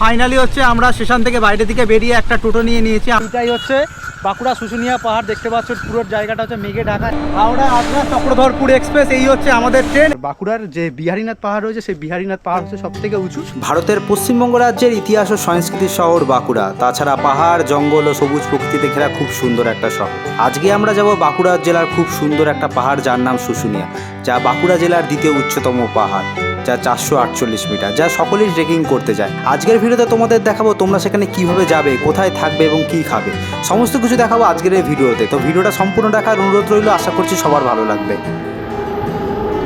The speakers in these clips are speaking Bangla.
ফাইনালি হচ্ছে আমরা স্টেশন থেকে বাইরের দিকে বেরিয়ে একটা টোটো নিয়ে নিয়েছি। এটাই হচ্ছে বাঁকুড়া শুশুনিয়া পাহাড়। দেখতে পাচ্ছ পুরো জায়গাটা হচ্ছে মেঘে ঢাকা। হাওড়া আগ্রা চক্রধরপুর এক্সপ্রেস এই হচ্ছে আমাদের ট্রেন। বাঁকুড়ার যে বিহারীনাথ পাহাড় রয়েছে সেই বিহারীনাথ পাহাড় হচ্ছে সব থেকে উঁচু। ভারতের পশ্চিমবঙ্গ রাজ্যের ইতিহাস ও সংস্কৃতির শহর বাঁকুড়া। তাছাড়া পাহাড়, জঙ্গল ও সবুজ প্রকৃতিতে ঘেরা খুব সুন্দর একটা শহর। আজকে আমরা যাব বাঁকুড়া জেলার খুব সুন্দর একটা পাহাড় যার নাম শুশুনিয়া, যা বাঁকুড়া জেলার দ্বিতীয় উচ্চতম পাহাড়, যা 448 মিটার, যা সকলেই ট্রেকিং করতে যায়। আজকের ভিডিওতে তোমাদের দেখাবো তোমরা সেখানে কিভাবে যাবে, কোথায় থাকবে এবং কি খাবে, সমস্ত কিছু দেখাবো আজকের এই ভিডিওতে। তো ভিডিওটা সম্পূর্ণ দেখার অনুরোধ রইল, আশা করছি সবার ভালো লাগবে।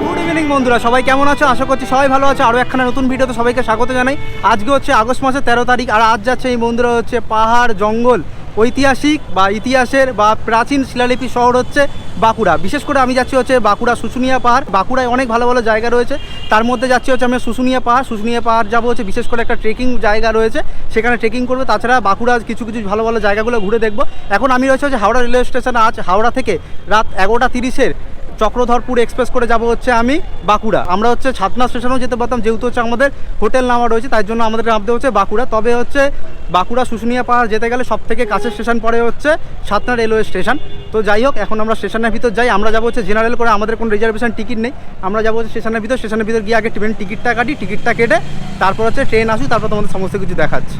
গুড ইভিনিং বন্ধুরা, সবাই কেমন আছো? আশা করছি সবাই ভালো আছে। আরও একখানা নতুন ভিডিওতে সবাইকে স্বাগত জানাই। আজকে হচ্ছে আগস্ট মাসের 13 তারিখ, আর আজ যাচ্ছে এই বন্ধুরা হচ্ছে পাহাড়, জঙ্গল, ঐতিহাসিক বা ইতিহাসের বা প্রাচীন শিলালিপি শহর হচ্ছে বাঁকুড়া। বিশেষ করে আমি যাচ্ছি হচ্ছে বাঁকুড়া শুশুনিয়া পাহাড়। বাঁকুড়ায় অনেক ভালো ভালো জায়গা রয়েছে, তার মধ্যে যাচ্ছি হচ্ছে আমি শুশুনিয়া পাহাড়। শুশুনিয়া পাহাড় যাবো হচ্ছে বিশেষ করে একটা ট্রেকিং জায়গা রয়েছে, সেখানে ট্রেকিং করবে। তাছাড়া বাঁকুড়া কিছু কিছু ভালো ভালো জায়গাগুলো ঘুরে দেখবো। এখন আমি রয়েছে হচ্ছে হাওড়া রেলওয়ে স্টেশনে। আজ হাওড়া থেকে রাত 11:30-এর চক্রধরপুর এক্সপ্রেস করে যাব হচ্ছে আমি বাঁকুড়া। আমরা হচ্ছে ছাতনা স্টেশনেও যেতে পারতাম, যেহেতু হচ্ছে আমাদের হোটেল নামা রয়েছে, তাই জন্য আমাদের নামতে হচ্ছে বাঁকুড়া। তবে হচ্ছে বাঁকুড়া শুশুনিয়া পাহাড় যেতে গেলে সব থেকে কাছের স্টেশন পড়ে হচ্ছে ছাতনা রেলওয়ে স্টেশন। তো যাই হোক, এখন আমরা স্টেশনের ভিতর যাই। আমরা যাবো হচ্ছে জেনারেল করে, আমাদের কোনো রিজার্ভেশন টিকিট নেই। আমরা যাবো হচ্ছে স্টেশনের ভিতর গিয়ে আগে ট্রেন টিকিটটা কাটি, টিকিটটা কেটে তারপর হচ্ছে ট্রেন আসি, তারপর তোমাদের সমস্ত কিছু দেখাচ্ছি।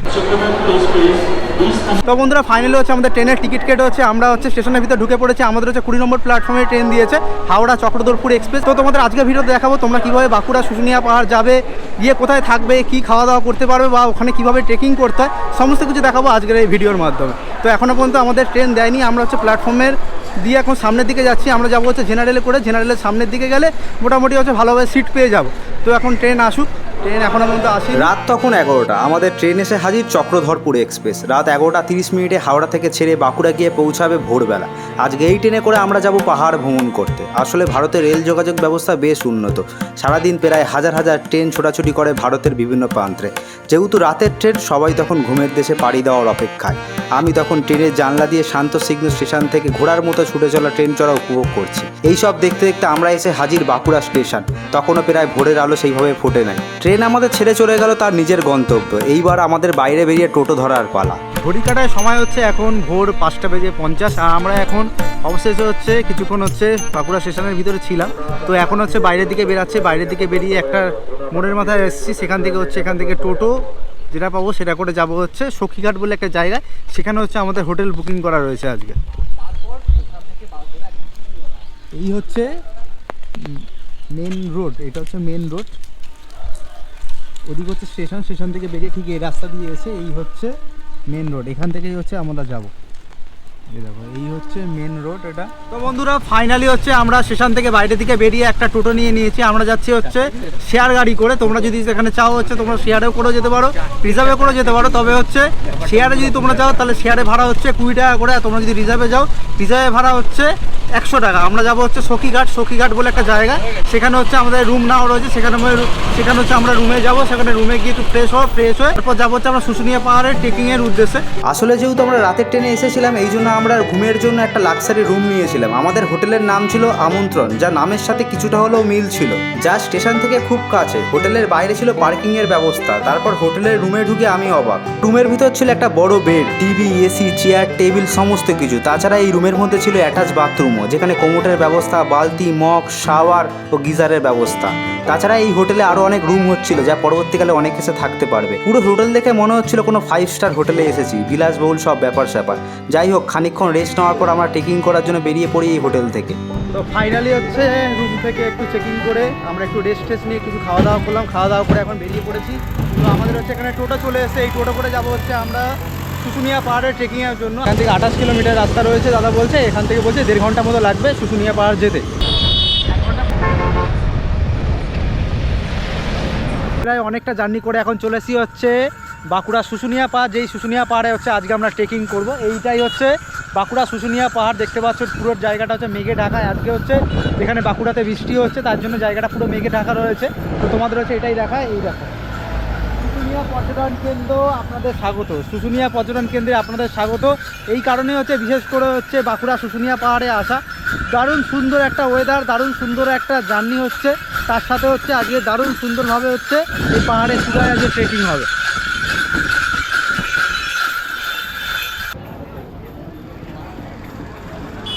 তো বন্ধুরা, ফাইনালি হচ্ছে আমাদের ট্রেনের টিকিট কেটে হচ্ছে আমরা হচ্ছে স্টেশনের ভিতর ঢুকে পড়েছি। আমাদের হচ্ছে 20 নম্বর প্ল্যাটফর্মে ট্রেন দিয়েছে হাওড়া চক্রধরপুর এক্সপ্রেস। তো তোমাদের আজকে ভিডিওতে দেখাবো তোমরা কীভাবে বাঁকুড়া শুশুনিয়া পাহাড় যাবে, গিয়ে কোথায় থাকবে, কী খাওয়া দাওয়া করতে পারবে বা ওখানে কীভাবে ট্রেকিং করতে হয়, সমস্ত কিছু দেখাবো আজকের এই ভিডিওর মাধ্যমে। তো এখনও পর্যন্ত আমাদের ট্রেন দেয়নি। আমরা হচ্ছে প্ল্যাটফর্মের দিয়ে এখন সামনের দিকে যাচ্ছি। আমরা যাবো হচ্ছে জেনারেলে করে। জেনারেলের সামনের দিকে গেলে মোটামুটি হচ্ছে ভালোভাবে সিট পেয়ে যাব। তো এখন ট্রেন আসুক, ট্রেন এখনও পর্যন্ত আসি। রাত তখন 11টা। আমাদের ট্রেন এসে হাজির চক্রধরপুর এক্সপ্রেস। রাত 11:30 হাওড়া থেকে ছেড়ে বাঁকুড়া গিয়ে পৌঁছাবে ভোরবেলা। আজকে এই ট্রেনে করে আমরা যাব পাহাড় ভ্রমণ করতে। আসলে ভারতের রেল যোগাযোগ ব্যবস্থা বেশ উন্নত। সারাদিন প্রায় হাজার হাজার ট্রেন ছোটাছুটি করে ভারতের বিভিন্ন প্রান্তে। যেহেতু রাতের ট্রেন, সবাই তখন ঘুমের দেশে পাড়ি দেওয়ার অপেক্ষায়। আমি তখন ট্রেনের জানলা দিয়ে শান্ত সিগ্ন স্টেশন থেকে ঘোড়ার মতো ছুটে চলা ট্রেন চড়া উপভোগ করছি। এইসব দেখতে দেখতে আমরা এসে হাজির বাঁকুড়া স্টেশন। তখনও প্রায় ভোরের আলো সেইভাবে ফোটে নাই। ট্রেন আমাদের ছেড়ে চলে গেল তার নিজের গন্তব্য। এইবার আমাদের বাইরে বেরিয়ে টোটো ধরার পালা। ঘড়ি কাটায় সময় হচ্ছে এখন ভোর 5:50। আর আমরা এখন অবশেষে হচ্ছে কিছুক্ষণ হচ্ছে বাঁকুড়া স্টেশনের ভিতরে ছিলাম। তো এখন হচ্ছে বাইরের দিকে বেরাচ্ছে। বাইরের দিকে বেরিয়ে একটা মোড়ের মাথায় এসেছি। সেখান থেকে হচ্ছে এখান থেকে টোটো যেটা পাবো সেটা করে যাব হচ্ছে সখীঘাট বলে একটা জায়গায়। সেখানে হচ্ছে আমাদের হোটেল বুকিং করা রয়েছে আজকে। এই হচ্ছে মেন রোড, এটা হচ্ছে মেন রোড। ওদিক হচ্ছে স্টেশন থেকে বেরিয়ে ঠিক এই রাস্তা দিয়ে এসে এই হচ্ছে মেন রোড। এখান থেকেই হচ্ছে আমরা যাব। এই দেখো, এই হচ্ছে মেন রোড এটা। তো বন্ধুরা, ফাইনালি হচ্ছে আমরা স্টেশন থেকে বাইরের দিকে বেরিয়ে একটা টোটো নিয়ে নিয়েছি। আমরা যাচ্ছি হচ্ছে শেয়ার গাড়ি করে। তোমরা যদি সেখানে চাও হচ্ছে তোমরা শেয়ারেও করেও যেতে পারো, রিজার্ভে করেও যেতে পারো। তবে হচ্ছে শেয়ারে যদি তোমরা চাও তাহলে শেয়ারে ভাড়া হচ্ছে 20 টাকা করে। আর তোমরা যদি রিজার্ভে যাও, রিজার্ভে ভাড়া হচ্ছে 100 টাকা। আমরা যাবো হচ্ছে সখীঘাট বলে একটা জায়গা। সেখানে হচ্ছে আমাদের রুম নাও রয়েছে। সেখানে হচ্ছে আমরা রুমে যাবো। সেখানে রুমে গিয়ে একটু ফ্রেশ হয়ে তারপর যাবো হচ্ছে আমরা শুশুনিয়া পাহাড়ের ট্রেকিংয়ের উদ্দেশ্যে। আসলে যেহেতু আমরা রাতের ট্রেনে এসেছিলাম, এই জন্য আমরা ঘুমের জন্য একটা লাক্সারি রুম নিয়েছিলাম। আমাদের হোটেলের নাম ছিল আমন্ত্রণ, যা নামের সাথে কিছুটা হলেও মিল ছিল, যা স্টেশন থেকে খুব কাছে। হোটেলের বাইরে ছিল পার্কিংয়ের ব্যবস্থা। তারপর হোটেলের রুমে ঢুকে আমি অবাক। রুমের ভিতর ছিল একটা বড় bed, TV, AC, chair, table, সমস্ত কিছু। তাছাড়া এই রুমের মধ্যে ছিল অ্যাটাচ বাথরুমও, যেখানে কোমোটের ব্যবস্থা, বালতি, মগ, শাওয়ার ও গিজারের ব্যবস্থা। তাছাড়া এই হোটেলে আরও অনেক রুম হচ্ছিল, যা পরবর্তীকালে অনেক এসে থাকতে পারবে। পুরো হোটেল দেখে মনে হচ্ছিল কোনো 5 স্টার হোটেলে এসেছি, বিলাসবহুল সব ব্যাপার স্যাপার। যাই হোক, খানিকক্ষণ রেস্ট নেওয়ার পর আমরা ট্রেকিং করার জন্য বেরিয়ে পড়ি এই হোটেল থেকে। তো ফাইনালি হচ্ছে রুম থেকে একটু চেকিং করে আমরা একটু রেস্ট নিয়ে একটু খাওয়া দাওয়া করলাম। খাওয়া দাওয়া করে এখন বেরিয়ে পড়েছি। তো আমাদের হচ্ছে এখানে টোটো চলে এসেছে। এই টোটো করে যাবো হচ্ছে আমরা শুশুনিয়া পাহাড়ের ট্রেকিংয়ের জন্য। এখান থেকে 28 কিলোমিটার রাস্তা রয়েছে। দাদা বলছে এখান থেকে বলছে 1.5 ঘন্টা মতো লাগবে শুশুনিয়া পাহাড় যেতে। প্রায় অনেকটা জার্নি করে এখন চলে এসেছি হচ্ছে বাঁকুড়া শুশুনিয়া পাহাড়। যেই শুশুনিয়া পাহাড়ে হচ্ছে আজকে আমরা ট্রেকিং করব। এইটাই হচ্ছে বাঁকুড়া শুশুনিয়া পাহাড়। দেখতে পাচ্ছ পুরো জায়গাটা হচ্ছে মেঘে ঢাকা। আজকে হচ্ছে এখানে বাঁকুড়াতে বৃষ্টি হচ্ছে, তার জন্য জায়গাটা পুরো মেঘে ঢাকা রয়েছে। তো তোমাদের হচ্ছে এটাই দেখায়। এই দেখো, শুশুনিয়া পর্যটন কেন্দ্র আপনাদের স্বাগত। শুশুনিয়া পর্যটন কেন্দ্রে আপনাদের স্বাগত। এই কারণে হচ্ছে বিশেষ করে হচ্ছে বাঁকুড়া শুশুনিয়া পাহাড়ে আসা। দারুণ সুন্দর একটা ওয়েদার, দারুণ সুন্দর একটা জার্নি হচ্ছে। তার সাথে হচ্ছে আজকে দারুণ সুন্দরভাবে হচ্ছে এই পাহাড়ে চূড়ায় আজকে ট্রেকিং হবে।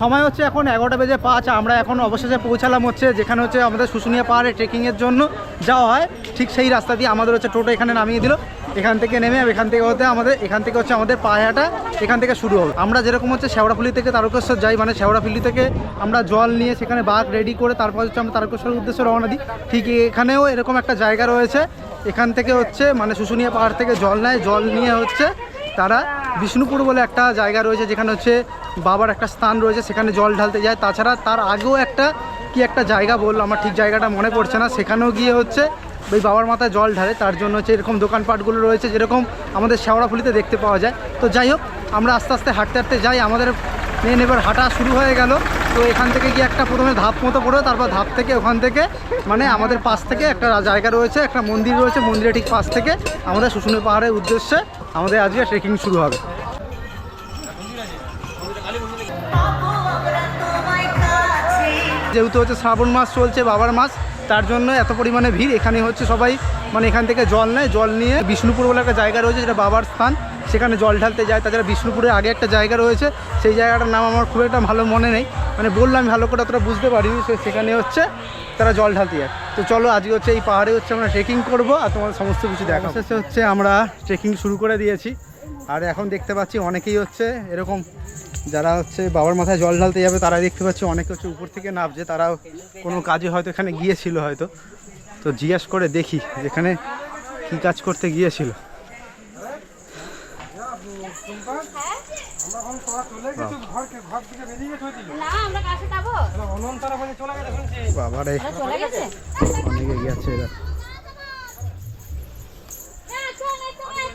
সময় হচ্ছে এখন 11:05। আমরা এখন অবশেষে পৌঁছালাম হচ্ছে যেখানে হচ্ছে আমাদের শুশুনিয়া পাহাড়ে ট্রেকিংয়ের জন্য যাওয়া হয়, ঠিক সেই রাস্তা দিয়ে আমাদের হচ্ছে টোটো এখানে নামিয়ে দিল। এখান থেকে নেমে এখান থেকে হচ্ছে আমাদের পায়ে হাঁটা এখান থেকে শুরু হবে। আমরা যেরকম হচ্ছে শেওড়াফুলি থেকে তারকেশ্বর যাই, মানে শেওড়াফুলি থেকে আমরা জল নিয়ে সেখানে বাঘ রেডি করে তারপর হচ্ছে আমরা তারকেশ্বরের উদ্দেশ্যে রওনা দিই। ঠিক এখানেও এরকম একটা জায়গা রয়েছে, এখান থেকে হচ্ছে মানে শুশুনিয়া পাহাড় থেকে জল নেয়, জল নিয়ে হচ্ছে তারা বিষ্ণুপুর বলে একটা জায়গা রয়েছে যেখানে হচ্ছে বাবার একটা স্থান রয়েছে, সেখানে জল ঢালতে যায়। তাছাড়া তার আগেও একটা জায়গা বললো, আমার ঠিক জায়গাটা মনে পড়ছে না, সেখানেও গিয়ে হচ্ছে ওই বাবার মাথায় জল ঢালে। তার জন্য হচ্ছে এরকম দোকানপাটগুলো রয়েছে যেরকম আমাদের শেওড়াফুলিতে দেখতে পাওয়া যায়। তো যাই হোক, আমরা আস্তে আস্তে হাঁটতে হাঁটতে যাই, আমাদের মেন এবার হাঁটা শুরু হয়ে গেল। তো এখান থেকে গিয়ে একটা প্রথমে ধাপ মতো পড়ে, তারপর ধাপ থেকে ওখান থেকে মানে আমাদের পাশ থেকে একটা জায়গা রয়েছে, একটা মন্দির রয়েছে, মন্দিরের ঠিক পাশ থেকে আমাদের শুশুনিয়া পাহাড়ের উদ্দেশ্যে আমাদের আজকে ট্রেকিং শুরু হবে। যেহেতু হচ্ছে শ্রাবণ মাস চলছে, বাবার মাস, তার জন্য এত পরিমাণে ভিড়। এখানে হচ্ছে সবাই মানে এখান থেকে জল নেয়, জল নিয়ে বিষ্ণুপুর বলে একটা জায়গা রয়েছে যেটা বাবার স্থান, সেখানে জল ঢালতে যায়। তাছাড়া বিষ্ণুপুরের আগে একটা জায়গা রয়েছে, সেই জায়গাটার নাম আমার খুব একটা ভালো মনে নেই, মানে বললাম আমি ভালো করে অতটা বুঝতে পারিনি। সেখানে হচ্ছে তারা জল ঢালতে যায়। তো চলো আজকে হচ্ছে এই পাহাড়ে হচ্ছে আমরা ট্রেকিং করবো আর তোমাদের সমস্ত কিছু দেখা। শেষে হচ্ছে আমরা ট্রেকিং শুরু করে দিয়েছি, আর এখন দেখতে পাচ্ছি অনেকেই হচ্ছে এরকম যারা হচ্ছে বাবার মাথায় জল ঢালতে যাবে, তারা দেখতে পাচ্ছি অনেকে হচ্ছে উপর থেকে নামছে, তারা কোনো কাজে হয়তো এখানে গিয়েছিল হয়তো। তো জিজ্ঞাসা করে দেখি যেখানে কি কাজ করতে গিয়েছিল। বাবারে অনেকে গিয়েছে এরা।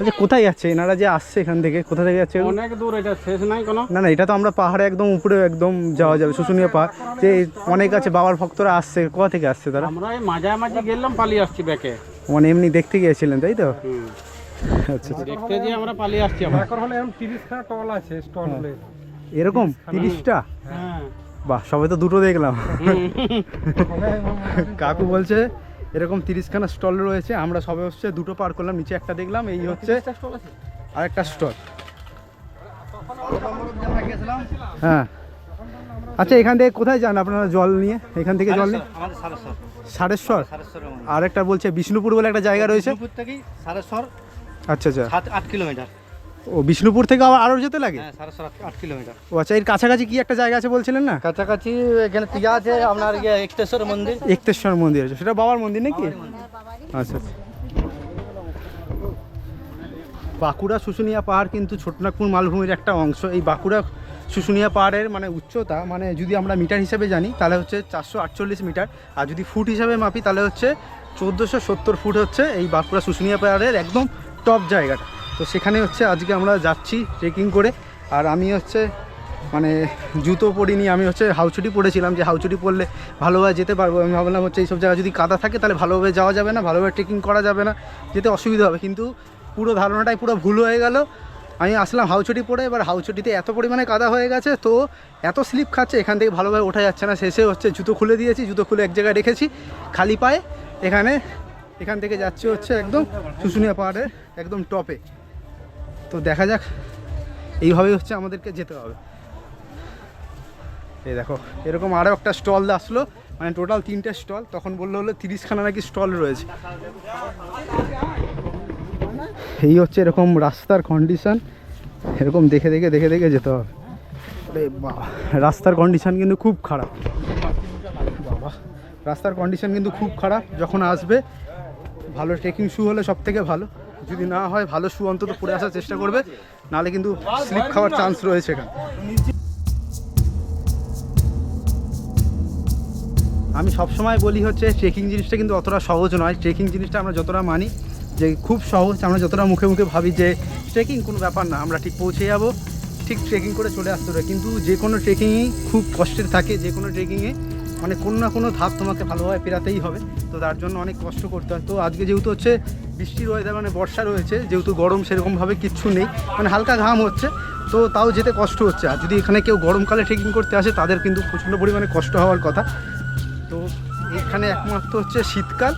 আচ্ছা, কোথায় যাচ্ছে এনারা যে আসছে এখান থেকে? কোথা থেকে যাচ্ছে? অনেক দূর, এটা শেষ নাই কোনো। না না, এটা তো আমরা পাহাড়ে একদম উপরে একদম যাওয়া যাবে, শুশুনিয়া পাহাড়। যে অনেক আছে বাবার ভক্তরা আসছে, কোথা থেকে আসছে তারা? আমরা এই মাঝামাঝি গেলাম, পালিয়ে আসছি ব্যাকে। মানে এমনি দেখতে গিয়েছিলেন তাই তো? আচ্ছা, দেখতে যে আমরা পালিয়ে আসছি। এখন হলে এরকম 30খানা স্টল আছে, স্টল হলে এরকম 30টা? হ্যাঁ, বাহ, সবাই তো দুটো দেখলাম। কাকু বলছে এরকম 30খানা স্টল রয়েছে, আমরা সবে হচ্ছে দুটো পার করলাম, নিচে একটা দেখলাম, এই হচ্ছে আরেকটা স্টল। হ্যাঁ, আচ্ছা, এখান থেকে কোথায় যান আপনারা জল নিয়ে? এখান থেকে জল নিয়ে সারেশ্বর, আর একটা বলছে বিষ্ণুপুর বলে একটা জায়গা রয়েছে। আচ্ছা আচ্ছা, 8 কিলোমিটার। ও বিষ্ণুপুর থেকে আরও যেতে লাগে? হ্যাঁ, 8 কিলোমিটার। ও আচ্ছা, এর কাছাকাছি কি একটা জায়গা আছে বলছিলেন না? কাছাকাছি এখানে টিয়া আছে আপনার একটেশ্বর মন্দির। একতেশ্বর মন্দির আছে, সেটা বাবার মন্দির নাকি? আচ্ছা, বাঁকুড়া শুশুনিয়া পাহাড় কিন্তু ছোটনাগপুর মালভূমির একটা অংশ। এই বাঁকুড়া শুশুনিয়া পাহাড়ের মানে উচ্চতা, মানে যদি আমরা মিটার হিসাবে জানি তাহলে হচ্ছে 448 মিটার, আর যদি ফুট হিসাবে মাপি তাহলে হচ্ছে 1470 ফুট হচ্ছে এই বাঁকুড়া শুশুনিয়া পাহাড়ের একদম টপ জায়গাটা। তো সেখানে হচ্ছে আজকে আমরা যাচ্ছি ট্রেকিং করে। আর আমি হচ্ছে মানে জুতো পরিনি, আমি হচ্ছে হাউচুটি পরেছিলাম, যে হাউচুটি পরলে ভালোভাবে যেতে পারবো। আমি ভাবলাম হচ্ছে এইসব জায়গা যদি কাদা থাকে তাহলে ভালোভাবে যাওয়া যাবে না, ভালোভাবে ট্রেকিং করা যাবে না, যেতে অসুবিধা হবে। কিন্তু পুরো ধারণাটাই পুরো ভুল হয়ে গেল। আমি আসলাম হাউচটি পরে, এবার হাউচটিতে এত পরিমাণে কাদা হয়ে গেছে, তো এত স্লিপ খাচ্ছে, এখান থেকে ভালোভাবে ওঠা যাচ্ছে না। শেষে হচ্ছে জুতো খুলে দিয়েছি, জুতো খুলে এক জায়গায় রেখেছি খালি পায়ে। এখান থেকে যাচ্ছে হচ্ছে একদম শুশুনিয়া পাহাড়ের একদম টপে। তো দেখা যাক, এইভাবেই হচ্ছে আমাদেরকে যেতে হবে। এই দেখো এরকম আরও একটা স্টল আসলো, মানে টোটাল 3টে স্টল। তখন বললো হলো 30খানা নাকি স্টল রয়েছে। এই হচ্ছে এরকম রাস্তার কন্ডিশন, এরকম দেখে যেতে হবে। বাবা, রাস্তার কন্ডিশন কিন্তু খুব খারাপ। বাবা, রাস্তার কন্ডিশন কিন্তু খুব খারাপ। যখন আসবে ভালো ট্রেকিং শু হলে সব থেকে ভালো, যদি না হয় ভালো শু অন্তত পরে আসার চেষ্টা করবে, নাহলে কিন্তু স্লিপ খাওয়ার চান্স রয়েছে এখানে। আমি সবসময় বলি হচ্ছে ট্রেকিং জিনিসটা কিন্তু অতটা সহজ নয়। ট্রেকিং জিনিসটা আমরা যতটা মানি যে খুব সহজ, আমরা যতটা মুখে মুখে ভাবি যে ট্রেকিং কোনো ব্যাপার না, আমরা ঠিক পৌঁছে যাবো, ঠিক ট্রেকিং করে চলে আসতে হবে, কিন্তু যে কোনো ট্রেকিংই খুব কষ্টের থাকে। যে কোনো ট্রেকিংয়ে মানে কোনো না কোনো ধাপ তোমাকে ভালোভাবে পেরাতেই হবে, তো তার জন্য অনেক কষ্ট করতে হয়। তো আজকে যেহেতু হচ্ছে বৃষ্টির ওয়েদার, মানে বর্ষা রয়েছে, যেহেতু গরম সেরকমভাবে কিচ্ছু নেই, মানে হালকা ঘাম হচ্ছে, তো তাও যেতে কষ্ট হচ্ছে। আর যদি এখানে কেউ গরমকালে ট্রেকিং করতে আসে তাদের কিন্তু প্রচণ্ড পরিমাণে কষ্ট হওয়ার কথা। তো এখানে একমাত্র হচ্ছে শীতকাল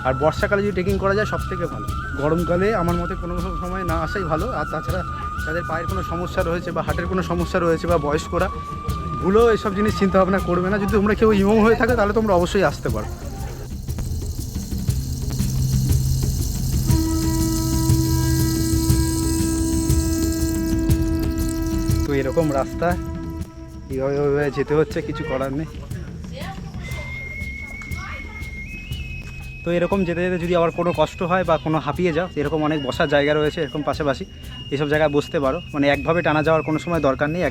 আর বর্ষাকালে যদি ট্রেকিং করা যায় সব থেকে ভালো। গরমকালে আমার মতে কোনো সময় না আসাই ভালো। আর তাছাড়া যাদের পায়ের কোনো সমস্যা রয়েছে বা হার্টের কোনো সমস্যা রয়েছে বা বয়স্করা, ভুলেও এসব জিনিস চিন্তা ভাবনা করবে না। যদি তোমরা কেউ ইয়ং হয়ে থাকে তাহলে তোমরা অবশ্যই আসতে পারো। তো এরকম রাস্তা এইভাবে যেতে হচ্ছে, কিছু করার নেই। তো এরকম যেতে যেতে যদি আবার কোনো কষ্ট হয় বা কোনো হাঁপিয়ে যাও, এরকম অনেক বসার জায়গা রয়েছে এরকম পাশাপাশি, এসব জায়গায় বসতে পারো। মানে একভাবে টানা যাওয়ার কোনো সময় দরকার নেই।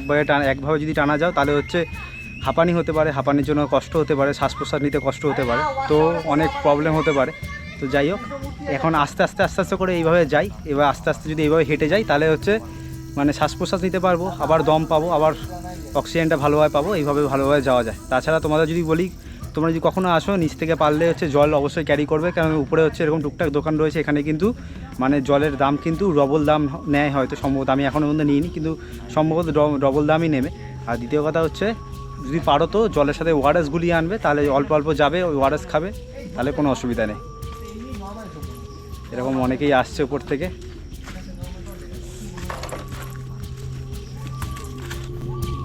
একভাবে যদি টানা যাও তাহলে হচ্ছে হাঁপানি হতে পারে, হাঁপানির জন্য কষ্ট হতে পারে, শ্বাস প্রশ্বাস নিতে কষ্ট হতে পারে, তো অনেক প্রবলেম হতে পারে। তো যাই হোক, এখন আস্তে আস্তে করে এইভাবে যাই। এবার আস্তে আস্তে যদি এইভাবে হেঁটে যাই তাহলে হচ্ছে মানে শ্বাস প্রশ্বাস নিতে পারবো, আবার দম পাবো, আবার অক্সিজেনটা ভালোভাবে পাবো, এইভাবে ভালোভাবে যাওয়া যায়। তাছাড়া তোমাদের যদি বলি, তোমরা যদি কখনো আসো নিচ থেকে পারলে হচ্ছে জল অবশ্যই ক্যারি করবে, কারণ উপরে হচ্ছে এরকম টুকটাক দোকান রয়েছে। এখানে কিন্তু মানে জলের দাম কিন্তু ডবল দাম নেয় হয়তো, সম্ভবত, আমি এখনও পর্যন্ত নিইনি, কিন্তু সম্ভবত ডবল দামই নেবে। আর দ্বিতীয় কথা হচ্ছে, যদি পারো তো জলের সাথে ওআরএস গুলিয়ে আনবে, তাহলে অল্প অল্প যাবে, ওই ওআরএস খাবে, তাহলে কোনো অসুবিধা নেই। এরকম অনেকেই আসছে উপর থেকে।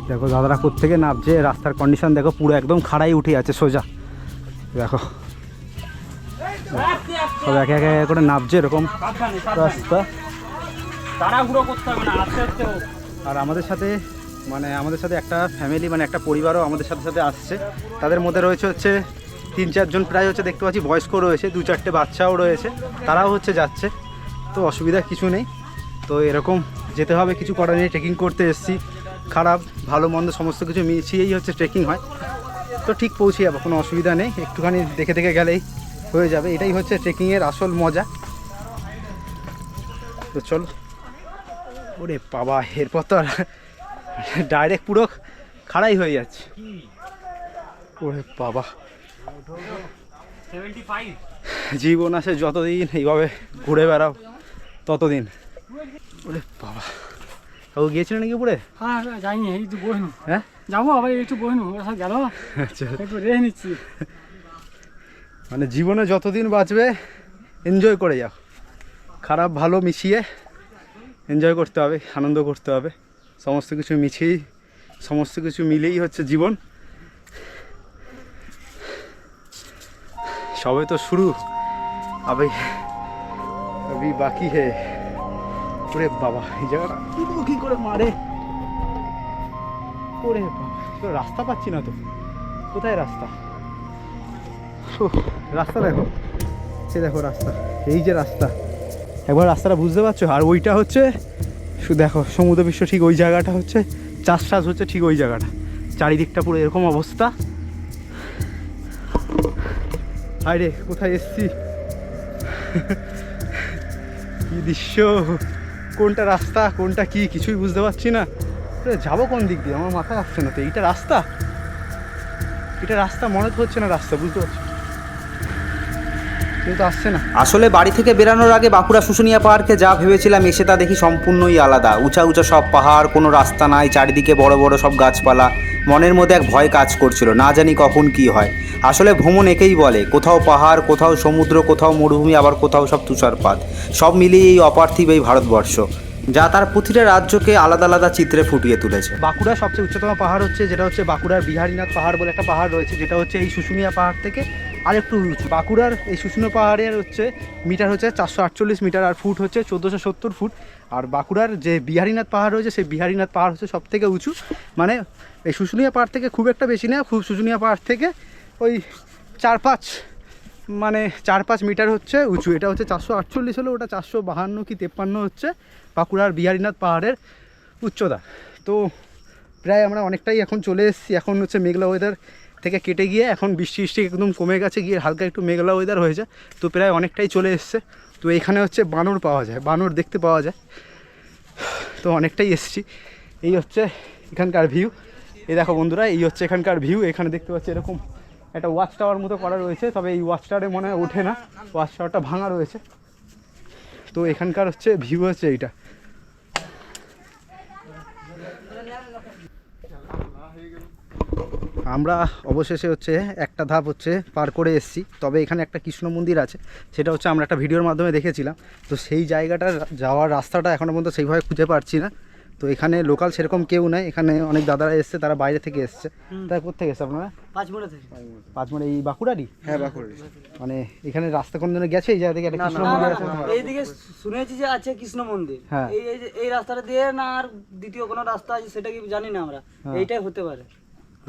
দেখো দাদারা কোত্থেকে নামছে, রাস্তার কন্ডিশন দেখো, পুরো একদম খাড়াই উঠে আছে সোজা। দেখো সব একে একে করে নামছে এরকম রাস্তা। আর আমাদের সাথে একটা ফ্যামিলি, মানে একটা পরিবারও আমাদের সাথে আসছে। তাদের মধ্যে রয়েছে হচ্ছে 3-4 জন প্রায় হচ্ছে, দেখতে পাচ্ছি বয়স্ক রয়েছে, 2-4টে বাচ্চাও রয়েছে, তারাও হচ্ছে যাচ্ছে। তো অসুবিধা কিছু নেই। তো এরকম যেতে হবে, কিছু করার নেই। ট্রেকিং করতে এসেছি, খারাপ ভালো মন্দ সমস্ত কিছু মিশিয়েই হচ্ছে ট্রেকিং হয়। তো ঠিক পৌঁছে যাবো, কোনো অসুবিধা নেই। একটুখানি দেখে দেখে গেলেই হয়ে যাবে, এটাই হচ্ছে ট্রেকিংয়ের আসল মজা। তো চলো। ওরে বাবা, এরপর তো ডাইরেক্ট পুরো খাড়াই হয়ে যাচ্ছে। ওরে বাবা, জীবন আছে যতদিন এইভাবে ঘুরে বেড়াও ততদিন। ওরে বাবা, ও গিয়েছিল নাকি উপরে? হ্যাঁ যাইনি, এই তো বহিনু। হ্যাঁ যাবো আবার, একটু বহিনু, ওরা সব গেল, আচ্ছা, একটু রেখে নিচ্ছি। মানে জীবনে যতদিন বাঁচবে এনজয় করে যাও, খারাপ ভালো মিশিয়ে এনজয় করতে হবে, আনন্দ করতে হবে। সমস্ত কিছু মিশিয়েই, সমস্ত কিছু মিলেই হচ্ছে জীবন। সবে তো শুরু, আবে বাকি হে। ওরে বাবা, এই জায়গাটা কি করে মারে। ওরে বাবা, রাস্তা পাচ্ছি না তো, কোথায় রাস্তা? রাস্তা দেখো, সে দেখো রাস্তা, এই যে রাস্তা, একবার রাস্তাটা বুঝতে পারছো? আর ওইটা হচ্ছে শুধু দেখো সমুদ্র বিশ্ব, ঠিক ওই জায়গাটা হচ্ছে চাষ হচ্ছে, ঠিক ওই জায়গাটা। চারিদিকটা পুরো এরকম অবস্থা। হায় রে, কোথায় এসছি, কি দৃশ্য, কোনটা রাস্তা কোনটা কি কিছুই বুঝতে পারছি না। যাবো কোন দিক দিয়ে, আমার মাথা আসছে না তো। এইটা রাস্তা, এটা রাস্তা মনে তো হচ্ছে না রাস্তা, বুঝতে পারছি কিন্তু আসছে না। আসলে বাড়ি থেকে বেরানোর আগে বাঁকুড়া শুশুনিয়া পাহাড়কে যা ভেবেছিলাম, এসে তা দেখি সম্পূর্ণই আলাদা। উঁচা উঁচা সব পাহাড়, কোনো রাস্তা নাই, চারিদিকে বড় বড় সব গাছপালা। মনের মধ্যে এক ভয় কাজ করছিল, না জানি কখন কি হয়। আসলে ভ্রমণ একেই বলে, কোথাও পাহাড়, কোথাও সমুদ্র, কোথাও মরুভূমি, আবার কোথাও সব তুষারপাত। সব মিলিয়ে এই অপার্থিব এই ভারতবর্ষ, যা তার প্রতিটা রাজ্যকে আলাদা আলাদা চিত্রে ফুটিয়ে তুলেছে। বাঁকুড়ার সবচেয়ে উচ্চতম পাহাড় হচ্ছে, যেটা হচ্ছে বাঁকুড়ার বিহারীনাথ পাহাড় বলে একটা পাহাড় রয়েছে, যেটা হচ্ছে এই শুশুনিয়া পাহাড় থেকে আরেকটু উঁচু। বাঁকুড়ার এই শুশুনিয়া পাহাড়ের হচ্ছে মিটার হচ্ছে 448 মিটার, আর ফুট হচ্ছে 1470 ফুট। আর বাঁকুড়ার যে বিহারীনাথ পাহাড় রয়েছে, সেই বিহারীনাথ পাহাড় হচ্ছে সব থেকে উঁচু। মানে এই শুশুনিয়া পাহাড় থেকে খুব একটা বেশি না, শুশুনিয়া পাহাড় থেকে ওই 4-5 মিটার হচ্ছে উঁচু। এটা হচ্ছে 448 হলো, ওটা 452 কি 53 হচ্ছে বাঁকুড়ার বিহারীনাথ পাহাড়ের উচ্চতা। তো প্রায় আমরা অনেকটাই এখন চলে এসেছি। এখন হচ্ছে মেঘলা ওয়েদার থেকে কেটে গিয়ে এখন বৃষ্টি একদম কমে গেছে, গিয়ে হালকা একটু মেঘলা ওয়েদার হয়েছে। তো প্রায় অনেকটাই চলে এসছে। তো এখানে হচ্ছে বানর পাওয়া যায়, বানর দেখতে পাওয়া যায়। তো অনেকটাই এসছি। এই হচ্ছে এখানকার ভিউ। এই দেখো বন্ধুরা, এই হচ্ছে এখানকার ভিউ। এখানে দেখতে পাচ্ছি এরকম একটা ওয়াচ টাওয়ার মতো করা রয়েছে, তবে এই ওয়াচ টাওয়ারে মনে হয় ওঠে না, ওয়াচ টাওয়ারটা ভাঙা রয়েছে। তো এখানকার হচ্ছে ভিউ হচ্ছে এইটা। আমরা অবশেষে হচ্ছে একটা ধাপ হচ্ছে পার করে এসেছি। তবে এখানে একটা কৃষ্ণ মন্দির আছে, সেটা হচ্ছে আমরা একটা ভিডিওর মাধ্যমে দেখেছিলাম। তো সেই জায়গাটার যাওয়ার রাস্তাটা এখনও পর্যন্ত সেইভাবে খুঁজে পাচ্ছি না। তো এখানে লোকাল সেরকম কেউ নাই, এখানে অনেক দাদারা এসছে, তারা বাইরে থেকে এসছে। তাই কোথেকে এসছে আপনারা? পাঁচমোড়া এই বাঁকুড়ারই? হ্যাঁ বাঁকুড়া। মানে এখানে রাস্তা কোন দিনে গেছে এই জায়গা থেকে একটা কৃষ্ণ মন্দির আছে? এইদিকে শুনেছি যে আছে কৃষ্ণ মন্দির, হ্যাঁ। এই রাস্তাটা দিয়ে না আর দ্বিতীয় কোনো রাস্তা আছে সেটা কি জানি না আমরা, এইটাই হতে পারে।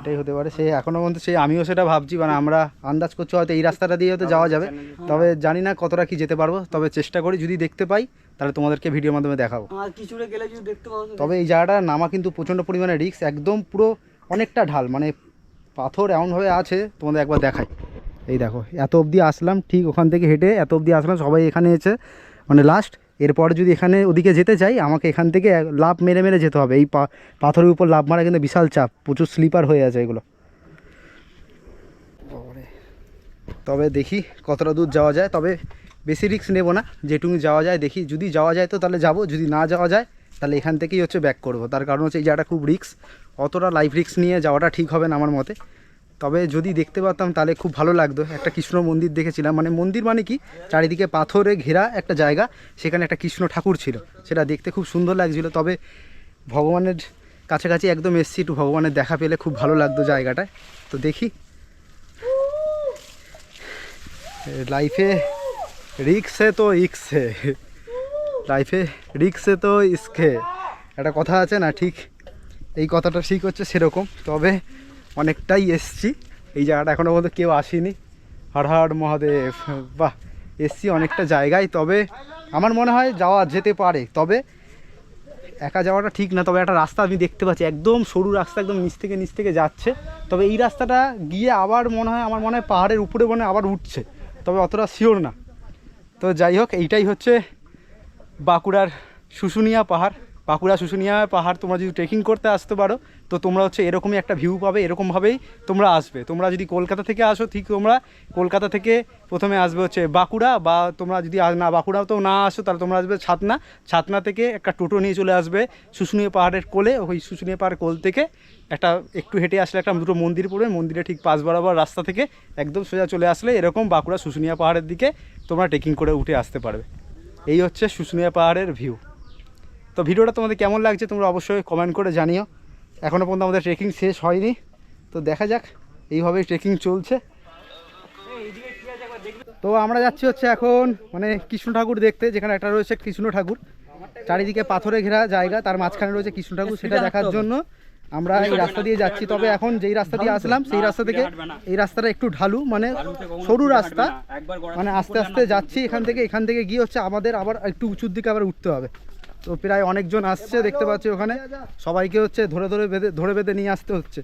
এটাই হতে পারে, সেই এখনো পর্যন্ত সেই আমিও সেটা ভাবছি, মানে আমরা আন্দাজ করছি হয়তো এই রাস্তাটা দিয়ে হয়তো যাওয়া যাবে, তবে জানি না কতটা কি যেতে পারবো, তবে চেষ্টা করি যদি দেখতে পাই তাহলে তোমাদেরকে ভিডিওর মাধ্যমে দেখাবো। আর কিছুটা গেলে যদি দেখতে পাবো। তবে এই জায়গাটা নামা কিন্তু প্রচণ্ড পরিমাণে রিস্ক, একদম পুরো অনেকটা ঢাল, মানে পাথর এমনভাবে আছে তোমাদের একবার দেখাই। এই দেখো এত অবধি আসলাম, ঠিক ওখান থেকে হেঁটে এত অবধি আসলাম, সবাই এখানে এসে মানে লাস্ট। এরপরে যদি এখানে ওদিকে যেতে চাই আমাকে এখান থেকে লাফ মেরে মেরে যেতে হবে, এই পাথরের উপর লাফ মারা কিন্তু বিশাল চাপ, প্রচুর স্লিপার হয়ে আছে এগুলো। তবে দেখি কতটা দূর যাওয়া যায়, তবে বেশি রিস্ক নেব না, যেটুকু যাওয়া যায় দেখি, যদি যাওয়া যায় তো তাহলে যাবো, যদি না যাওয়া যায় তাহলে এখান থেকেই হচ্ছে ব্যাক করব। তার কারণ হচ্ছে এই জায়গাটা খুব রিস্ক, অতটা লাইফ রিস্ক নিয়ে যাওয়াটা ঠিক হবে না আমার মতে। তবে যদি দেখতে পারতাম তাহলে খুব ভালো লাগতো। একটা কৃষ্ণ মন্দির দেখেছিলাম, মানে মন্দির মানে কি, চারিদিকে পাথরে ঘেরা একটা জায়গা, সেখানে একটা কৃষ্ণ ঠাকুর ছিল, সেটা দেখতে খুব সুন্দর লাগছিল। তবে ভগবানের কাছাকাছি একদম এসছি, একটু ভগবানের দেখা পেলে খুব ভালো লাগতো জায়গাটায়। তো দেখি, লাইফে রিক্স है तो ইক্স है, লাইফে রিক্স है तो ইস্ক है, একটা কথা আছে না, ঠিক এই কথাটা ঠিক হচ্ছে সেরকম। তবে অনেকটাই এসছি, এই জায়গাটা এখনও পর্যন্ত কেউ আসেনি। হর হর মহাদেব, বাহ এসছি অনেকটা জায়গায়। তবে আমার মনে হয় যাওয়া যেতে পারে, তবে একা যাওয়াটা ঠিক না। তবে একটা রাস্তা আমি দেখতে পাচ্ছি, একদম সরু রাস্তা, একদম নিচ থেকে যাচ্ছে। তবে এই রাস্তাটা গিয়ে আবার আমার মনে হয় পাহাড়ের উপরে মনে হয় আবার উঠছে, তবে অতটা শিওর না। তো যাই হোক, এইটাই হচ্ছে বাঁকুড়ার শুশুনিয়া পাহাড়। বাঁকুড়া শুশুনিয়া পাহাড় তোমরা যদি ট্রেকিং করতে আসতে পারো তো তোমরা হচ্ছে এরকমই একটা ভিউ পাবে, এরকমভাবেই তোমরা আসবে। তোমরা যদি কলকাতা থেকে আসো, ঠিক তোমরা কলকাতা থেকে প্রথমে আসবে হচ্ছে বাঁকুড়া, বা তোমরা যদি না বাঁকুড়াতেও না আসো তাহলে তোমরা আসবে ছাতনা থেকে একটা টোটো নিয়ে চলে আসবে শুশুনিয়া পাহাড়ের কোলে। ওই শুশুনিয়া পাহাড়ের কোল থেকে একটা একটু হেঁটে আসলে একটা দুটো মন্দির পড়বে, মন্দিরে ঠিক পাশ বরাবর রাস্তা থেকে একদম সোজা চলে আসলে এরকম বাঁকুড়া শুশুনিয়া পাহাড়ের দিকে তোমরা ট্রেকিং করে উঠে আসতে পারবে। এই হচ্ছে শুশুনিয়া পাহাড়ের ভিউ। তো ভিডিওটা তোমাদের কেমন লাগছে তোমরা অবশ্যই কমেন্ট করে জানিও। এখনও পর্যন্ত আমাদের ট্রেকিং শেষ হয়নি, তো দেখা যাক, এইভাবেই ট্রেকিং চলছে। তো আমরা যাচ্ছি হচ্ছে এখন মানে কৃষ্ণ ঠাকুর দেখতে, যেখানে একটা রয়েছে কৃষ্ণ ঠাকুর, চারিদিকে পাথরে ঘেরা জায়গা, তার মাঝখানে রয়েছে কৃষ্ণ ঠাকুর, সেটা দেখার জন্য আমরা এই রাস্তা দিয়ে যাচ্ছি। তবে এখন যেই রাস্তা দিয়ে আসলাম সেই রাস্তা থেকে এই রাস্তাটা একটু ঢালু, মানে সরু রাস্তা, মানে আস্তে আস্তে যাচ্ছি। এখান থেকে গিয়ে হচ্ছে আমাদের আবার একটু উঁচুর দিকে আবার উঠতে হবে। তো প্রায় অনেকজন আসছে দেখতে পাচ্ছি, ওখানে সবাইকে হচ্ছে ধরে বেঁধে নিয়ে আসতে হচ্ছে।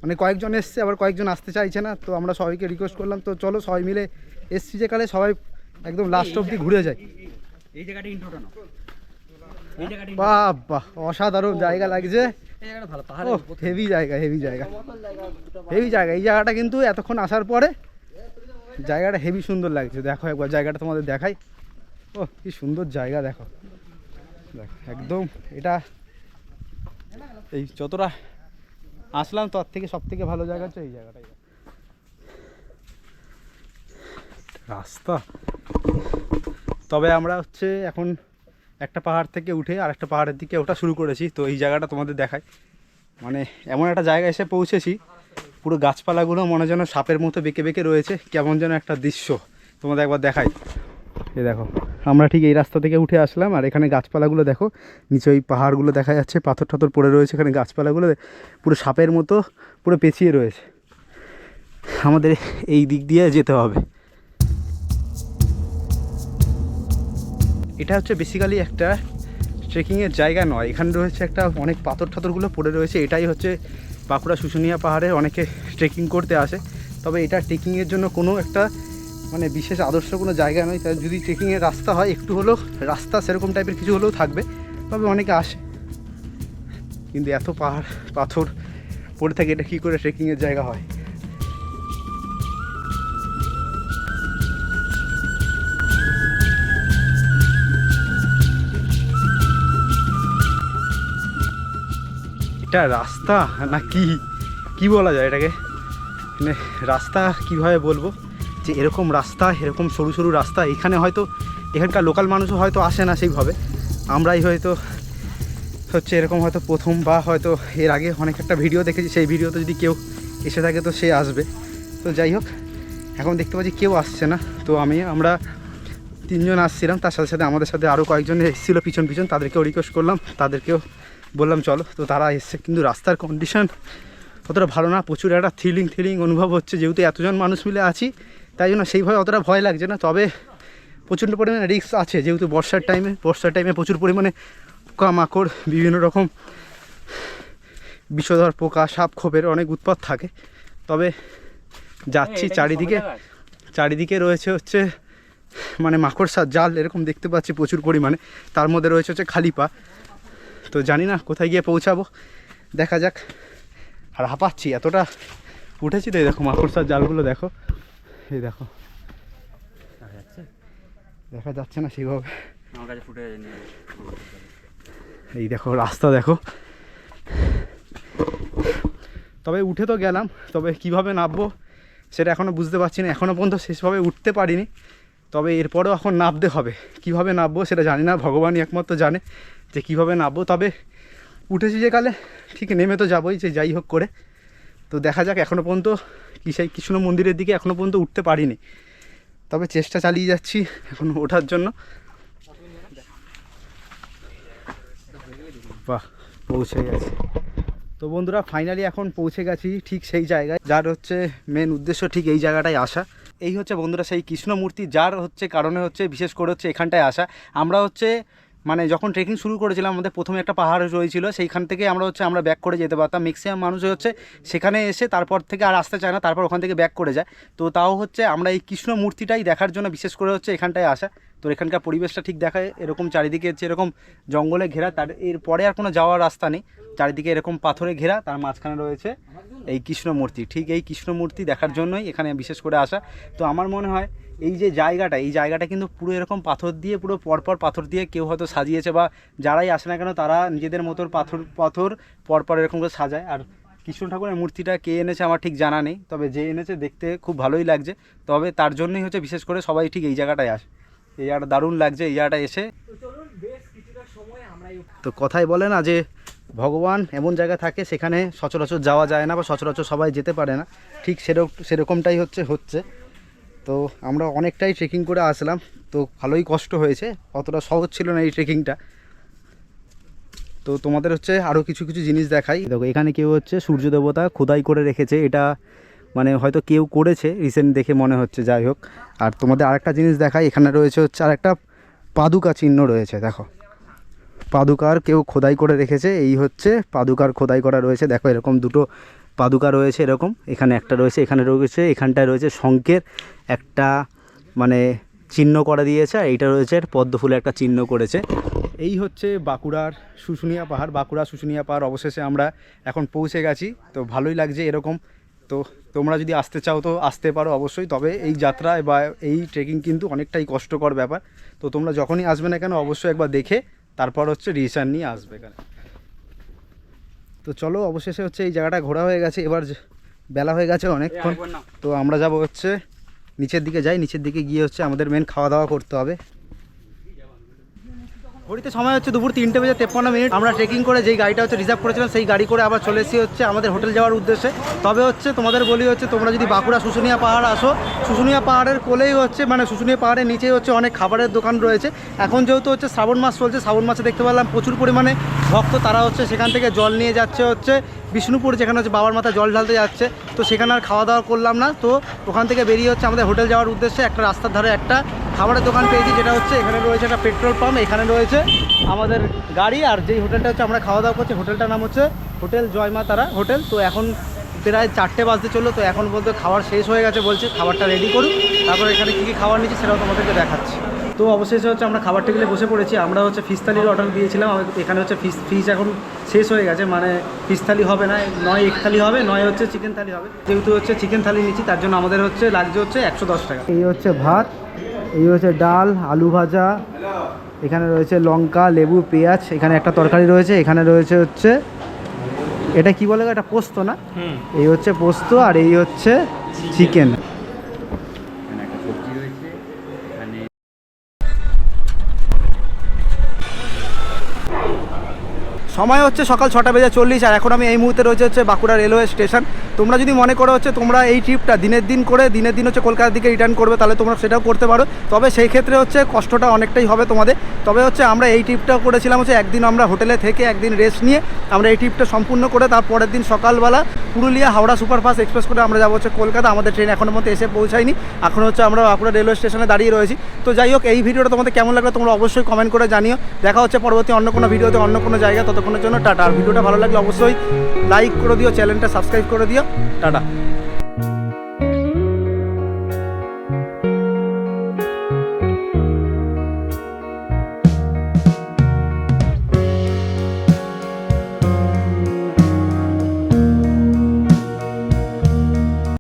মানে কয়েকজন এসছে, আবার কয়েকজন আসতে চাইছে না। তো আমরা সবাইকে রিকোয়েস্ট করলাম, তো চলো সবাই মিলে এসছি যে কালে সবাই একদম লাস্ট অবধি ঘুরে যায়। বাহ বাহ, অসাধারণ জায়গা লাগছে, হেভি জায়গা। এই জায়গাটা কিন্তু এতক্ষণ আসার পরে জায়গাটা হেভি সুন্দর লাগছে। দেখো একবার জায়গাটা তোমাদের দেখাই, ও কি সুন্দর জায়গা, দেখো একদম। এটা এই যতটা আসলাম তার থেকে সব থেকে ভালো জায়গা হচ্ছে এই জায়গাটাই, রাস্তা। তবে আমরা হচ্ছে এখন একটা পাহাড় থেকে উঠে আর একটা পাহাড়ের দিকে ওঠা শুরু করেছি। তো এই জায়গাটা তোমাদের দেখায়, মানে এমন একটা জায়গায় এসে পৌঁছেছি, পুরো গাছপালাগুলো মনে যেন সাপের মতো বেঁকে বেঁকে রয়েছে, কেমন যেন একটা দৃশ্য তোমাদের একবার দেখাই। এই দেখো, আমরা ঠিক এই রাস্তা থেকে উঠে আসলাম, আর এখানে গাছপালাগুলো দেখো, নিচে ওই পাহাড়গুলো দেখা যাচ্ছে, পাথর ঠাথর পড়ে রয়েছে, এখানে গাছপালাগুলো পুরো সাপের মতো পুরো পেঁচিয়ে রয়েছে। আমাদের এই দিক দিয়ে যেতে হবে। এটা হচ্ছে বেসিক্যালি একটা ট্রেকিংয়ের জায়গা নয়, এখানে রয়েছে একটা অনেক পাথর ঠাথরগুলো পড়ে রয়েছে। এটাই হচ্ছে বাঁকুড়া শুশুনিয়া পাহাড়ে অনেকে ট্রেকিং করতে আসে। তবে এটা ট্রেকিংয়ের জন্য কোনো একটা মানে বিশেষ আদর্শ কোনো জায়গা নয়। তাই যদি ট্রেকিংয়ের রাস্তা হয়, একটু হলেও রাস্তা সেরকম টাইপের কিছু হলেও থাকবে, তবে অনেকে আসে। কিন্তু এত পাথর পড়ে থাকে, এটা কী করে ট্রেকিংয়ের জায়গা হয়? এটা রাস্তা না কি বলা যায় এটাকে, মানে রাস্তা কীভাবে বলবো, যে এরকম রাস্তা, এরকম সরু সরু রাস্তা এখানে হয়তো এখানকার লোকাল মানুষও হয়তো আসে না সেইভাবে, আমরাই হয়তো হচ্ছে এরকম হয়তো প্রথম, বা হয়তো এর আগে অনেক একটা ভিডিও দেখেছি, সেই ভিডিওতে যদি কেউ এসে থাকে তো সে আসবে। তো যাই হোক, এখন দেখতে পাচ্ছি কেউ আসছে না। তো আমরা 3 জন আসছিলাম, তার সাথে সাথে আমাদের সাথে আরও কয়েকজন এসেছিলো পিছন পিছন, তাদেরকেও রিকোয়েস্ট করলাম, তাদেরকেও বললাম চলো। তো তারা এসছে, কিন্তু রাস্তার কন্ডিশন অতটা ভালো না, প্রচুর একটা থ্রিলিং অনুভব হচ্ছে, যেহেতু এতজন মানুষ মিলে আছি তাই জন্য সেইভাবে অতটা ভয় লাগছে না। তবে প্রচণ্ড পরিমাণে রিস্ক আছে, যেহেতু বর্ষার টাইমে প্রচুর পরিমাণে পোকামাকড়, বিভিন্ন রকম বিষধর পোকা, সাপ খোপের অনেক উৎপাত থাকে। তবে যাচ্ছি, চারিদিকে রয়েছে হচ্ছে মানে মাকড়সার জাল এরকম দেখতে পাচ্ছি প্রচুর পরিমাণে, তার মধ্যে রয়েছে হচ্ছে খালি পা। তো জানি না কোথায় গিয়ে পৌঁছাবো, দেখা যাক। আর হাঁপাচ্ছি, এতটা উঠেছি। তো এই দেখো মাকড়সার জালগুলো দেখো, এই দেখো, দেখা যাচ্ছে না সেইভাবে, আমার কাছে ফুটে যায়নি। এই দেখো রাস্তা দেখো। তবে উঠে তো গেলাম, তবে কিভাবে নামবো সেটা এখনও বুঝতে পারছি না, এখনও পর্যন্ত শেষভাবে উঠতে পারিনি। তবে এরপরেও এখন নামতে হবে, কিভাবে নামবো সেটা জানি না, ভগবানই একমাত্র জানে যে কিভাবে নামবো। তবে উঠেছি যে কালে ঠিক নেমে তো যাবোই, যে যাই হোক করে। তো দেখা যাক, এখনও পর্যন্ত সেই কৃষ্ণ মন্দিরের দিকে এখনও পর্যন্ত উঠতে পারিনি, তবে চেষ্টা চালিয়ে যাচ্ছি এখন ওঠার জন্য। বাহ, পৌঁছে গেছি। তো বন্ধুরা ফাইনালি এখন পৌঁছে গেছি ঠিক সেই জায়গায়, যার হচ্ছে মেন উদ্দেশ্য ঠিক এই জায়গাটায় আসা। এই হচ্ছে বন্ধুরা সেই কৃষ্ণ মূর্তি, যার হচ্ছে কারণে হচ্ছে বিশেষ করে হচ্ছে এখানটায় আসা। আমরা হচ্ছে মানে যখন ট্রেকিং শুরু করেছিলাম, আমাদের প্রথমে একটা পাহাড় রয়েছিল, সেইখান থেকে আমরা ব্যাক করে যেতে পারতাম। ম্যাক্সিমাম মানুষ হচ্ছে সেখানে এসে তারপর থেকে আর আসতে চায় না, তারপর ওখান থেকে ব্যাক করে যায়। তো তাও হচ্ছে আমরা এই কৃষ্ণ মূর্তিটাই দেখার জন্য বিশেষ করে হচ্ছে এখানটায় আসা। তো এখানকার পরিবেশটা ঠিক দেখায়, এরকম চারিদিকে হচ্ছে এরকম জঙ্গলে ঘেরা, তার এরপরে আর কোনো যাওয়ার রাস্তা নেই, চারিদিকে এরকম পাথরে ঘেরা, তার মাঝখানে রয়েছে এই কৃষ্ণ মূর্তি। ঠিক এই কৃষ্ণ মূর্তি দেখার জন্যই এখানে বিশেষ করে আসা। তো আমার মনে হয় এই যে জায়গাটা কিন্তু পুরো এরকম পাথর দিয়ে, পুরো পরপর পাথর দিয়ে কেউ হয়তো সাজিয়েছে, বা যারাই আসে না কেন তারা নিজেদের মতো পাথর পরপর এরকম করে সাজায়। আর কৃষ্ণ ঠাকুরের মূর্তিটা কে এনেছে আমার ঠিক জানা নেই, তবে যে এনেছে দেখতে খুব ভালোই লাগছে। তবে তার জন্যই হচ্ছে বিশেষ করে সবাই ঠিক এই জায়গাটায় আসে। এই জায়গাটা দারুণ লাগছে, এই জায়গাটা এসে। তো কথাই বলে না যে ভগবান এমন জায়গা থাকে সেখানে সচরাচর যাওয়া যায় না, বা সচরাচর সবাই যেতে পারে না, ঠিক সেরকমটাই হচ্ছে। তো আমরা অনেকটাই ট্রেকিং করে আসলাম, তো ভালোই কষ্ট হয়েছে, অতটা সহজ ছিল না এই ট্রেকিংটা। তো তোমাদের হচ্ছে আরও কিছু জিনিস দেখাই। দেখো এখানে কেউ হচ্ছে সূর্য দেবতা খোদাই করে রেখেছে, এটা মানে হয়তো কেউ করেছে রিসেন্ট দেখে মনে হচ্ছে, যাই হোক। আর তোমাদের আরেকটা জিনিস দেখাই, এখানে রয়েছে হচ্ছে আরেকটা পাদুকা চিহ্ন রয়েছে, দেখো পাদুকার কেউ খোদাই করে রেখেছে, এই হচ্ছে পাদুকার খোদাই করা রয়েছে। দেখো এরকম দুটো পাদুকা রয়েছে, এরকম এখানে একটা রয়েছে, এখানটায় রয়েছে শঙ্কের একটা মানে চিহ্ন করে দিয়েছে, আর এইটা রয়েছে পদ্ম ফুলে একটা চিহ্ন করেছে। এই হচ্ছে বাঁকুড়ার শুশুনিয়া পাহাড়। অবশেষে আমরা এখন পৌঁছে গেছি, তো ভালোই লাগছে এরকম। তো তোমরা যদি আসতে চাও তো আসতে পারো অবশ্যই, তবে এই যাত্রায় বা এই ট্রেকিং কিন্তু অনেকটাই কষ্টকর ব্যাপার। তো তোমরা যখনই আসবে না কেন অবশ্যই একবার দেখে তারপর হচ্ছে ডিসিশন নিয়ে আসবে এখানে। তো চলো, অবশেষে হচ্ছে এই জায়গাটা ঘোরা হয়ে গেছে, এবার বেলা হয়ে গেছে অনেকক্ষণ। তো আমরা যাব হচ্ছে নিচের দিকে গিয়ে হচ্ছে আমাদের মেন খাওয়া দাওয়া করতে হবে। ঘড়িতে সময় হচ্ছে দুপুর 3:53। আমরা ট্রেকিং করে যেই গাড়িটা হচ্ছে রিজার্ভ করেছিলাম সেই গাড়ি করে আবার চলে এসেছি হচ্ছে আমাদের হোটেল যাওয়ার উদ্দেশ্যে। তবে হচ্ছে তোমাদের বলি হচ্ছে তোমরা যদি বাঁকুড়া শুশুনিয়া পাহাড় আসো, শুশুনিয়া পাহাড়ের কোলেই হচ্ছে মানে শুশুনিয়া পাহাড়ের নিচেই হচ্ছে অনেক খাবারের দোকান রয়েছে। এখন যেহেতু হচ্ছে শ্রাবণ মাস চলছে, শ্রাবণ মাসে দেখতে পেলাম প্রচুর পরিমাণে ভক্ত, তারা হচ্ছে সেখান থেকে জল নিয়ে যাচ্ছে হচ্ছে বিষ্ণুপুর, যেখানে হচ্ছে বাবার মাথায় জল ঢালতে যাচ্ছে। তো সেখানে আর খাওয়া দাওয়া করলাম না, তো ওখান থেকে বেরিয়ে হচ্ছে আমাদের হোটেল যাওয়ার উদ্দেশ্যে একটা রাস্তার ধারে একটা খাবারের দোকান পেয়েছি, যেটা হচ্ছে এখানে রয়েছে একটা পেট্রোল পাম্প, এখানে রয়েছে আমাদের গাড়ি। আর যেই হোটেলটা হচ্ছে আমরা খাওয়া দাওয়া করছি, হোটেলটার নাম হচ্ছে হোটেল জয় মা তারা হোটেল। তো এখন প্রায় 4টে বাজতে চললো, তো এখন বলতে খাবার শেষ হয়ে গেছে, বলছে খাবারটা রেডি করুন, তারপর এখানে কী খাবার নিচ্ছি সেটাও তোমাদেরকে দেখাচ্ছি। তো অবশেষে হচ্ছে আমরা খাবার টেবিলে বসে পড়েছি। আমরা হচ্ছে ফিশ থালির অর্ডার দিয়েছিলাম, এখানে হচ্ছে ফিশ এখন শেষ হয়ে গেছে, মানে ফিশ থালি হবে না, নয় এগ থালি হবে, নয় হচ্ছে চিকেন থালি হবে। যেহেতু হচ্ছে চিকেন থালি নিচ্ছি তার জন্য আমাদের হচ্ছে লাগছে হচ্ছে 110 টাকা। এই হচ্ছে ভাত, এই হচ্ছে ডাল, আলু ভাজা, এখানে রয়েছে লঙ্কা, লেবু, পেঁয়াজ, এখানে একটা তরকারি রয়েছে, এখানে রয়েছে হচ্ছে এটা কি বলে এটা পোস্ত না, এই হচ্ছে পোস্ত, আর এই হচ্ছে চিকেন। সময় হচ্ছে সকাল 6:40 আর এখন আমি এই মুহূর্তে রয়েছে হচ্ছে বাঁকুড়া রেলওয়ে স্টেশন। তোমরা যদি মনে করো হচ্ছে তোমরা এই ট্রিপটা দিনের দিন হচ্ছে কলকাতার দিকে রিটার্ন করবে, তাহলে তোমরা সেটাও করতে পারো। তবে সেই ক্ষেত্রে হচ্ছে কষ্টটা অনেকটাই হবে তোমাদের। তবে হচ্ছে আমরা এই ট্রিপটা করেছিলাম হচ্ছে একদিন আমরা হোটেলে থেকে একদিন রেস্ট নিয়ে আমরা এই ট্রিপটা সম্পূর্ণ করে তার পরের দিন সকালবেলা পুরুলিয়া হাওড়া সুপারফাস্ট এক্সপ্রেস করে আমরা যাবো হচ্ছে কলকাতা। আমাদের ট্রেন এখনো মধ্যে এসে পৌঁছায়নি, এখন হচ্ছে আমরা বাঁকুড়া রেলওয়ে স্টেশনে দাঁড়িয়ে রয়েছি। তো যাই হোক, এই ভিডিওটা তোমাদের কেমন লাগলো তোমরা অবশ্যই কমেন্ট করে জানিও। দেখা হচ্ছে পরবর্তী অন্য কোনো ভিডিওতে অন্য কোনো জায়গা। ততক্ষণের জন্য টাটা। আর ভিডিওটা ভালো লাগলে অবশ্যই লাইক করে দিও, চ্যানেলটা সাবস্ক্রাইব করে দিও। টাটা।